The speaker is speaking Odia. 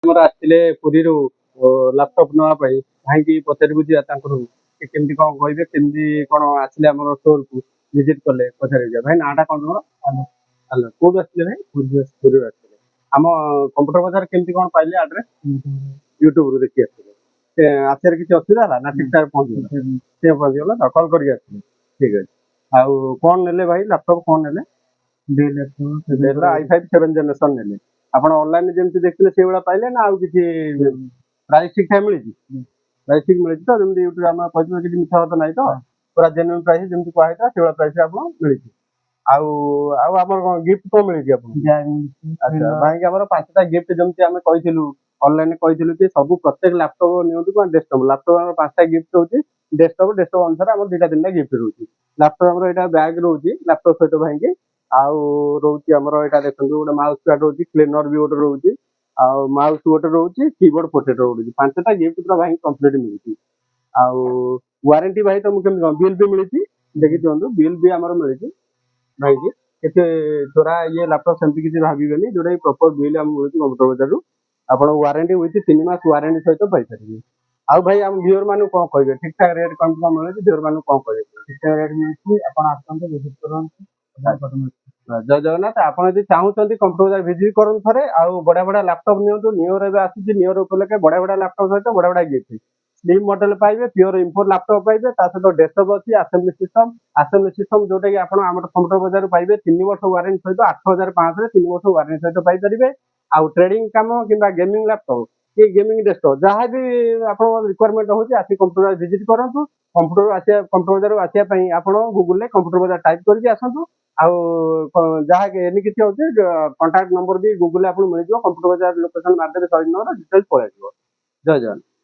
ଆମର ଆସିଥିଲେ ପୁରୀରୁ ଲାପଟପ୍ ନେବା ପାଇଁ ଭାଇକି ପଚାରି ବୁଝିବା ତାଙ୍କର କେମିତି କ'ଣ କହିବେ କେମିତି କ'ଣ ଆସିଲେ ଆମର ଷ୍ଟୋରକୁ ଭିଜିଟ୍ କଲେ ପଚାରି ବୁଝିବା। ଭାଇ ନାଁଟା କ'ଣ ତମର? ହ୍ୟାଲୋ କୋଉଠୁ ଆସିଥିଲେ ଭାଇ? ପୁରୀରୁ ଆସିଥିଲେ। ଆମ କମ୍ପ୍ୟୁଟର ବଜାର କେମିତି କ'ଣ ପାଇଲେ ଆଡ୍ରେସ୍? ୟୁଟ୍ୟୁବରୁ ଦେଖି ଆସିଥିଲେ। ସେ ଆସିବାରେ କିଛି ଅସୁବିଧା ହେଲା ନା ଠିକ୍ ଠାକ୍ ପହଞ୍ଚିଗଲା? ସେ ପହଞ୍ଚିଗଲା ତ କଲ୍ କରିକି ଆସିଥିଲେ। ଠିକ୍ ଅଛି। ଆଉ କ'ଣ ନେଲେ ଭାଇ ଲାପଟପ୍ କ'ଣ ନେଲେ? ଡେଲ୍ i5 7 ଜେନେରେସନ୍ ନେଲେ। ଆପଣ ଅନଲାଇନ୍ ଯେମିତି ଦେଖିଲେ ସେଇଭଳିଆ ପାଇଲେ ନା ଆଉ କିଛି ପ୍ରାଇସ୍ ଠିକ୍ ଠାକ୍ ମିଳିଛି? ପ୍ରାଇସ୍ ଠିକ୍ ମିଳିଛି ତ ଯେମିତି ୟୁଟ୍ୟୁବରେ ଆମେ କହିଥିଲେ କିଛି ମିଛ କଥା ନାହିଁ ତ? ପୁରା ଜେନ୍ୟୁନ୍ ପ୍ରାଇସ୍ ଯେମିତି କୁହା ହେଇଥିଲା ସେଇଭଳିଆ ପ୍ରାଇସ୍ରେ ଆପଣ ମିଳିଛି। ଆଉ ଆଉ ଆମର କ'ଣ ଗିଫ୍ଟ କ'ଣ ମିଳିଛି ଆପଣଙ୍କୁ? ଆଚ୍ଛା ଭାଇକି ଆମର 5ଟା ଗିଫ୍ଟ ଯେମିତି ଆମେ କହିଥିଲୁ ଅନଲାଇନରେ କହିଥିଲୁ କି ସବୁ ପ୍ରତ୍ୟେକ ଲାପଟପ୍ ନିଅନ୍ତୁ କିମ୍ବା ଡେସ୍କଟପ୍ ଲାପଟପ୍ ଆମର 5ଟା ଗିଫ୍ଟ ରହୁଛି। ଡେସ୍କଟପ୍ ଅନୁସାରେ ଆମର 2ଟା 3ଟା ଗିଫ୍ଟ ରହୁଛି। ଲାପଟପ୍ ଆମର ଏଇଟା ବ୍ୟାଗ୍ ରହୁଛି ଲାପଟପ୍ ସହିତ ଭାଇକି। ଆଉ ରହୁଛି ଆମର ଏଇଟା ଦେଖନ୍ତୁ ଗୋଟେ ମାଉସ୍ ପ୍ୟାଡ୍ ରହୁଛି କ୍ଲିନର ବି ଗୋଟେ ରହୁଛି ଆଉ ମାଉସ୍ ଗୋଟେ ରହୁଛି କିବୋର୍ଡ ପୋର୍ଟ୍ରେଟ୍ ରହୁଛି 5ଟା ଗିଫ୍ଟ ପୁରା ଭାଇ କମ୍ପ୍ଲିଟ୍ ମିଳିଛି। ଆଉ ୱାରେଣ୍ଟି ଭାଇ ତମକୁ କେମିତି କ'ଣ ବିଲ୍ ବି ମିଳିଛି ଦେଖି ଦିଅନ୍ତୁ ବିଲ୍ ବି ଆମର ମିଳିଛି ଭାଇକି। କେତେ ଚୋରା ଇଏ ଲାପଟପ୍ ସେମିତି କିଛି ଭାବିବେନି ଯୋଉଟାକି ପ୍ରପର ବିଲ୍ ଆମକୁ ମିଳୁଛି କମ୍ପ୍ୟୁଟର ବଜାରରୁ। ଆପଣ ୱାରେଣ୍ଟି ୱିଥ୍ 3 ମାସ ୱାରେଣ୍ଟି ସହିତ ପାଇପାରିବେ। ଆଉ ଭାଇ ଆମ ଭିଉଅର ମାନଙ୍କୁ କ'ଣ କହିବେ ଠିକ୍ ଠାକ୍ ରେଟ୍ କେମିତି କ'ଣ ମିଳୁଛି ଭିଉଅର ମାନଙ୍କୁ କ'ଣ କହିବେ? ଠିକ୍ ଠାକ୍ ରେଟ୍ ମିଳୁଛି ଆପଣ ଆସନ୍ତୁ ଭିଜିଟ୍ କରନ୍ତୁ। ଜୟ ଜଗନ୍ନାଥ। ଆପଣ ଯଦି ଚାହୁଁଛନ୍ତି କମ୍ପ୍ୟୁଟର ବଜାର ଭିଜିଟ୍ କରନ୍ତୁ ଥରେ ଆଉ ବଢ଼ିଆ ବଢ଼ିଆ ଲାପଟପ୍ ନିଅନ୍ତୁ। ନିଓର ଏବେ ଆସୁଛି ନିଓର ଉପଲକ୍ଷେ ବଢ଼ିଆ ବଢ଼ିଆ ଲାପଟପ୍ ସହିତ ବଢ଼ିଆ ବଢ଼ିଆ ଗିଫ୍ଟ ସ୍ଲିମ୍ ମଡେଲ ପାଇବେ ପିଓର ଇମ୍ପୋର୍ଟ ଲାପଟପ୍ ପାଇବେ ତା ସହିତ ଡେସ୍କଟପ୍ ଅଛି ଆସେମ୍ବଲି ସିଷ୍ଟମ ଯୋଉଟାକି ଆପଣ ଆମର କମ୍ପ୍ୟୁଟର ବଜାରରୁ ପାଇବେ 3 ବର୍ଷ ୱାରେଣ୍ଟି ସହିତ 8500ରେ 3 ବର୍ଷ ୱାରେଣ୍ଟି ସହିତ ପାଇପାରିବେ। ଆଉ ଟ୍ରେଡିଂ କାମ କିମ୍ବା ଗେମିଂ ଲାପଟପ୍ କି ଗେମିଂ ଡେସ୍କଟପ୍ ଯାହା ବି ଆପଣଙ୍କ ରିକ୍ୱାରମେଣ୍ଟ ହେଉଛି ଆସି କମ୍ପ୍ୟୁଟର ଭିଜିଟ୍ କରନ୍ତୁ। କମ୍ପ୍ୟୁଟର ବଜାରକୁ ଆସିବା ପାଇଁ ଆପଣ ଗୁଗୁଲରେ କମ୍ପ୍ୟୁଟର ବଜାର ଟାଇପ୍ କରିକି ଆସନ୍ତୁ। ଆଉ ଯାହା ଏନି କିଛି ହେଉଛି କଣ୍ଟାକ୍ଟ ନମ୍ବର ବି ଗୁଗୁଲରେ ଆପଣଙ୍କୁ ମିଳିଯିବ କମ୍ପ୍ୟୁଟର ବଜାର ଲୋକେସନ ମାରିଦେବେ 100 ନମ୍ବର ଡିଟେଲ୍ସ ପଳେଇ ଆସିବ। ଜୟ ଜଗନ୍ନାଥ।